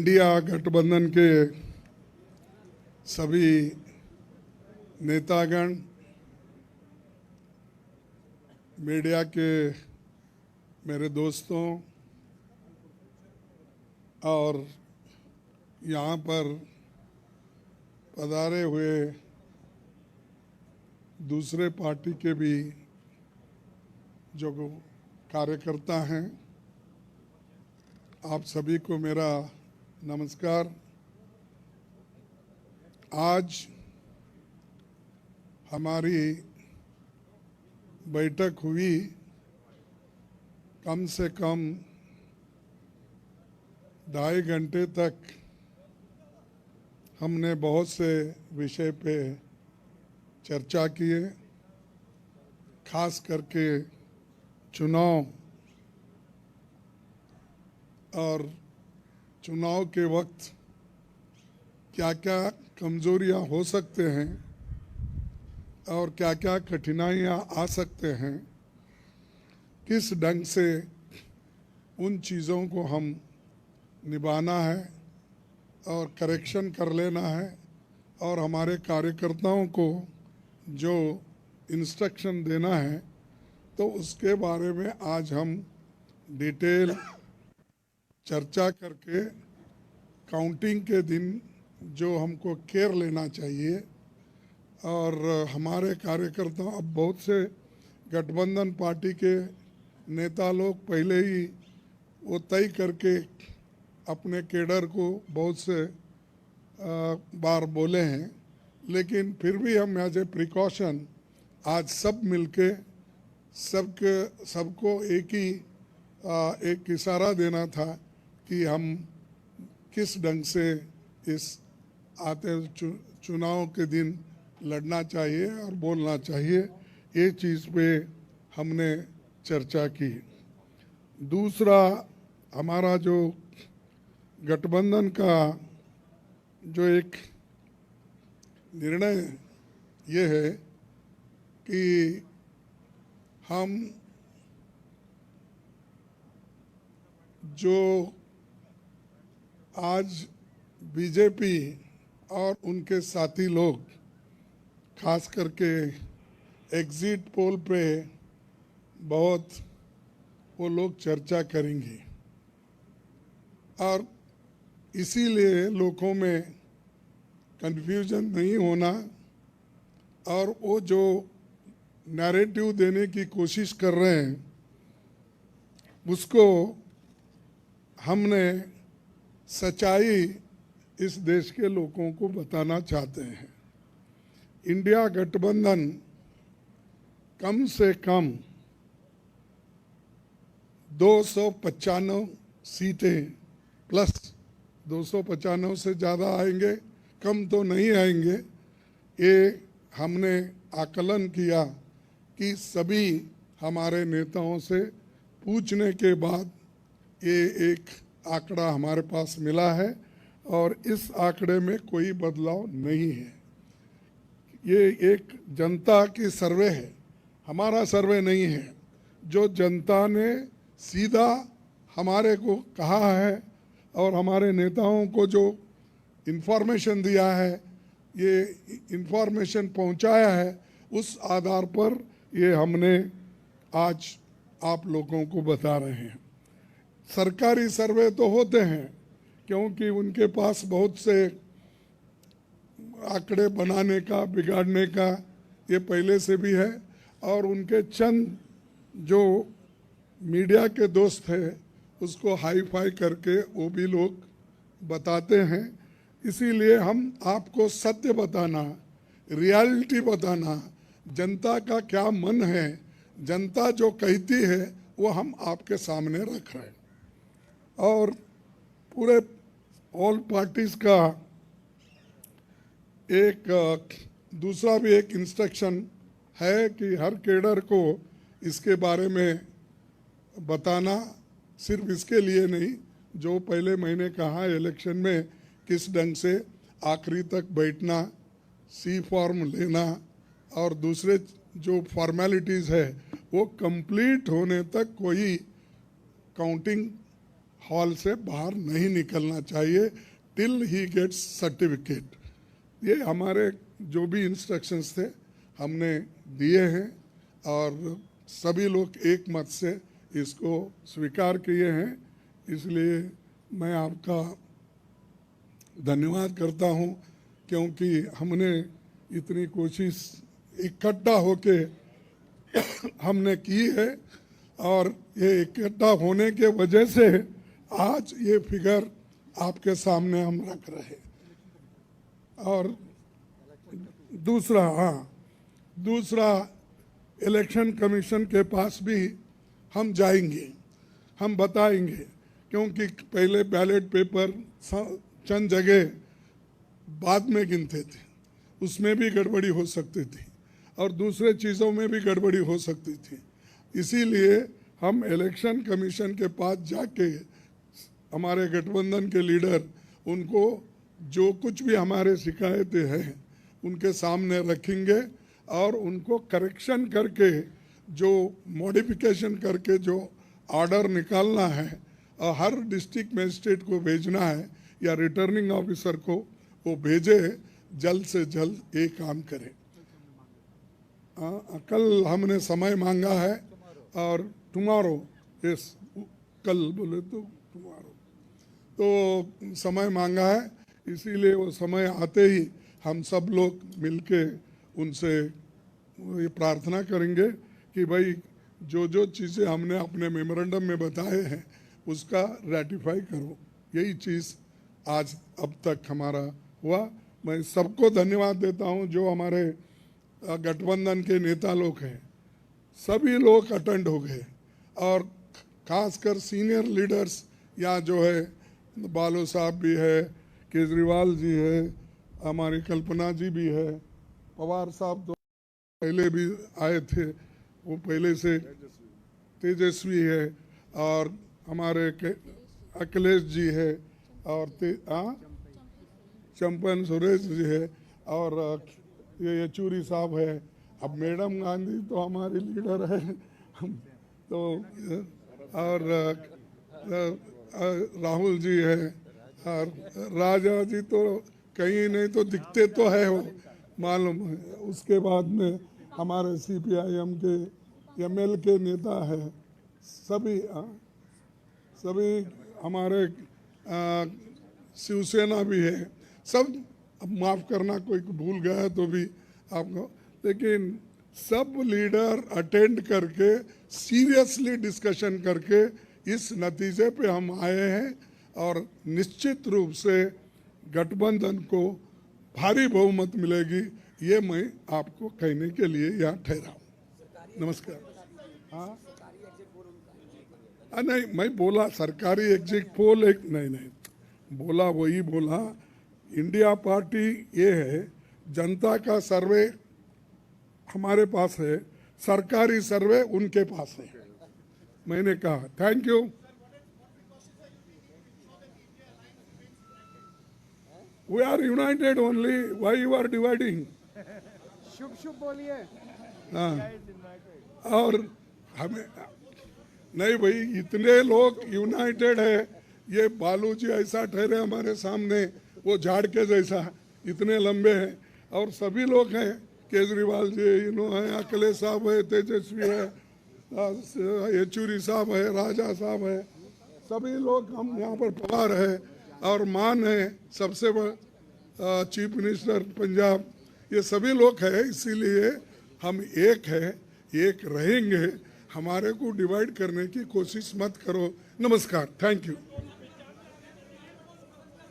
India गठबंधन के सभी नेतागण, मीडिया के मेरे दोस्तों और यहाँ पर पधारे हुए दूसरे पार्टी के भी जो कार्यकर्ता हैं, आप सभी को मेरा नमस्कार। आज हमारी बैठक हुई, कम से कम 2.5 घंटे तक हमने बहुत से विषय पे चर्चा किए, खास करके चुनाव और चुनाव के वक्त क्या क्या कमजोरियां हो सकते हैं और क्या क्या कठिनाइयां आ सकते हैं, किस ढंग से उन चीज़ों को हम निभाना है और करेक्शन कर लेना है और हमारे कार्यकर्ताओं को जो इंस्ट्रक्शन देना है, तो उसके बारे में आज हम डिटेल चर्चा करके काउंटिंग के दिन जो हमको केयर लेना चाहिए। और हमारे कार्यकर्ता, अब बहुत से गठबंधन पार्टी के नेता लोग पहले ही वो तय करके अपने केडर को बहुत से बार बोले हैं, लेकिन फिर भी हम एज ए प्रिकॉशन आज सब मिलके सबको एक इशारा देना था कि हम किस ढंग से इस आते चुनाव के दिन लड़ना चाहिए और बोलना चाहिए। ये चीज़ पे हमने चर्चा की। दूसरा, हमारा जो गठबंधन का जो एक निर्णय ये है कि हम जो आज बीजेपी और उनके साथी लोग खास करके एग्जिट पोल पे बहुत वो लोग चर्चा करेंगे और इसीलिए लोगों में कंफ्यूजन नहीं होना और वो जो नैरेटिव देने की कोशिश कर रहे हैं उसको हमने सच्चाई इस देश के लोगों को बताना चाहते हैं। इंडिया गठबंधन कम से कम 295 सीटें प्लस 295 से ज़्यादा आएंगे, कम तो नहीं आएंगे। ये हमने आकलन किया कि सभी हमारे नेताओं से पूछने के बाद ये एक आंकड़ा हमारे पास मिला है और इस आंकड़े में कोई बदलाव नहीं है। ये एक जनता की सर्वे है, हमारा सर्वे नहीं है। जो जनता ने सीधा हमारे को कहा है और हमारे नेताओं को जो इन्फॉर्मेशन दिया है, ये इन्फॉर्मेशन पहुंचाया है, उस आधार पर ये हमने आज आप लोगों को बता रहे हैं। सरकारी सर्वे तो होते हैं क्योंकि उनके पास बहुत से आंकड़े बनाने का, बिगाड़ने का ये पहले से भी है और उनके चंद जो मीडिया के दोस्त हैं उसको हाई फाई करके वो भी लोग बताते हैं। इसीलिए हम आपको सत्य बताना, रियलिटी बताना, जनता का क्या मन है, जनता जो कहती है वो हम आपके सामने रख रहे हैं। और पूरे ऑल पार्टीज का एक दूसरा भी एक इंस्ट्रक्शन है कि हर केडर को इसके बारे में बताना, सिर्फ इसके लिए नहीं, जो पहले मैंने कहा इलेक्शन में किस ढंग से आखिरी तक बैठना, सी फॉर्म लेना और दूसरे जो फॉर्मेलिटीज़ है वो कंप्लीट होने तक कोई काउंटिंग हॉल से बाहर नहीं निकलना चाहिए टिल ही गेट्स सर्टिफिकेट। ये हमारे जो भी इंस्ट्रक्शंस थे हमने दिए हैं और सभी लोग एक मत से इसको स्वीकार किए हैं, इसलिए मैं आपका धन्यवाद करता हूं, क्योंकि हमने इतनी कोशिश इकट्ठा होके हमने की है और ये इकट्ठा होने के वजह से आज ये फिगर आपके सामने हम रख रहे हैं। और दूसरा इलेक्शन कमीशन के पास भी हम जाएंगे, हम बताएंगे, क्योंकि पहले बैलेट पेपर चंद जगह बाद में गिनते थे, उसमें भी गड़बड़ी हो सकती थी और दूसरे चीज़ों में भी गड़बड़ी हो सकती थी। इसीलिए हम इलेक्शन कमीशन के पास जाके हमारे गठबंधन के लीडर उनको जो कुछ भी हमारे शिकायतें हैं उनके सामने रखेंगे और उनको करेक्शन करके जो मॉडिफिकेशन करके जो ऑर्डर निकालना है और हर डिस्ट्रिक्ट मजिस्ट्रेट को भेजना है या रिटर्निंग ऑफिसर को वो भेजे, जल्द से जल्द ये काम करें। कल हमने समय मांगा है और टुमारो, यस कल बोले तो टुमारो, तो समय मांगा है, इसीलिए वो समय आते ही हम सब लोग मिलके उनसे ये प्रार्थना करेंगे कि भाई जो जो चीज़ें हमने अपने मेमोरेंडम में बताए हैं उसका रेटिफाई करो। यही चीज़ आज अब तक हमारा हुआ। मैं सबको धन्यवाद देता हूं जो हमारे गठबंधन के नेता लोग हैं, सभी लोग अटेंड हो गए और खासकर सीनियर लीडर्स यहाँ जो है, बालो साहब भी है, केजरीवाल जी है, हमारी कल्पना जी भी है, पवार साहब तो पहले भी आए थे, वो पहले से तेजस्वी है, और हमारे अखिलेश जी है, और चंपन सुरेश जी है, और ये येचूरी साहब है। अब मैडम गांधी तो हमारी लीडर है तो और राहुल जी है, और राजा जी तो कहीं नहीं तो दिखते तो है वो मालूम है। उसके बाद में हमारे CPIM के ML के नेता है, सभी हमारे शिवसेना भी है, सब। अब माफ़ करना कोई भूल गया तो भी आपको, लेकिन सब लीडर अटेंड करके सीरियसली डिस्कशन करके इस नतीजे पे हम आए हैं और निश्चित रूप से गठबंधन को भारी बहुमत मिलेगी, ये मैं आपको कहने के लिए यहाँ ठहरा हूँ। नमस्कार। हाँ नहीं, मैं बोला सरकारी एग्जिट पोल एक नहीं बोला, वही बोला। इंडिया पार्टी ये है, जनता का सर्वे हमारे पास है, सरकारी सर्वे उनके पास है। मैंने कहा thank you. We are united only. Why you are dividing? शुभ शुभ बोलिए। हाँ, और हमें नहीं भाई, इतने लोग यूनाइटेड है। ये बालू जी ऐसा ठहरे हमारे सामने, वो झाड़ के जैसा, इतने लंबे हैं, और सभी लोग हैं, केजरीवाल जी है, अखिलेश साहब है, तेजस्वी है, येचूरी साहब है, राजा साहब है, सभी लोग हम यहाँ पर पवार है, और मान है सबसे बड़ा चीफ मिनिस्टर पंजाब, ये सभी लोग हैं। इसीलिए हम एक है, एक रहेंगे। हमारे को डिवाइड करने की कोशिश मत करो। नमस्कार, थैंक यू।